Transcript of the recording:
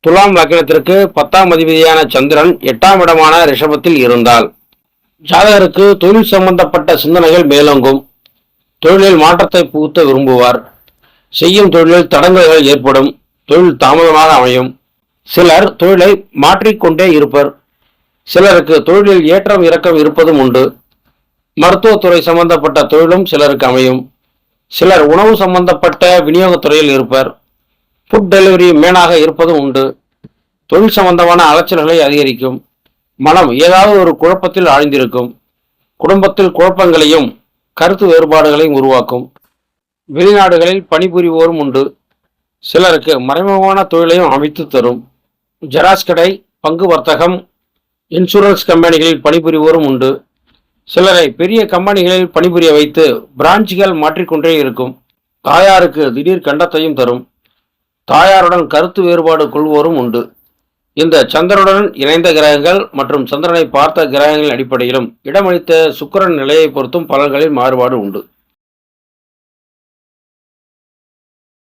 துலாம் லக்னத்திற்கு 10ஆம் அதிபதியான சந்திரன் 8ஆம் இடமான ரிஷபத்தில் இருந்தால் ஜாதகருக்கு தொழில் சம்பந்தப்பட்ட சிந்தனைகள் மேலோங்கும். தொழிலில் மாற்றத்தை புகுத்த விரும்புவார். செய்யும் தொழிலில் தடங்கல்கள் ஏற்படும். தொழில் தாமதமாக அமையும். சிலர் தொழிலை மாற்றிக்கொண்டே இருப்பர். சிலருக்கு தொழிலில் ஏற்றம் இறக்கம் இருப்பதும் உண்டு. மருத்துவத்துறை சம்பந்தப்பட்ட தொழிலும் சிலருக்கு அமையும். சிலர் உணவு சம்பந்தப்பட்ட விநியோகத்துறையில் இருப்பர். ஃபுட் டெலிவரி மேனாக இருப்பதும் உண்டு. தொழில் சம்பந்தமான அலைச்சல்களை அதிகரிக்கும். மனம் ஏதாவது ஒரு குழப்பத்தில் ஆழ்ந்திருக்கும். குடும்பத்தில் குழப்பங்களையும் கருத்து வேறுபாடுகளையும் உருவாக்கும். வெளிநாடுகளில் பணிபுரிவோரும் உண்டு. சிலருக்கு மறைமுகமான தொழிலையும் அமைத்து தரும். ஜெராக்ஸ் கடை, பங்கு வர்த்தகம், இன்சூரன்ஸ் கம்பெனிகளில் பணிபுரிவோரும் உண்டு. சிலரை பெரிய கம்பெனிகளில் பணிபுரிய வைத்து பிரான்ச்சுகள் மாற்றிக்கொண்டே இருக்கும். தாயாருக்கு திடீர் கண்டத்தையும் தரும். தாயாருடன் கருத்து வேறுபாடு கொள்வோரும் உண்டு. இந்த சந்திரனுடன் இணைந்த கிரகங்கள் மற்றும் சந்திரனை பார்த்த கிரகங்களின் அடிப்படையிலும் இடமளித்த சுக்கிரன் நிலையை பொறுத்தும் பலன்களில் மாறுபாடு உண்டு.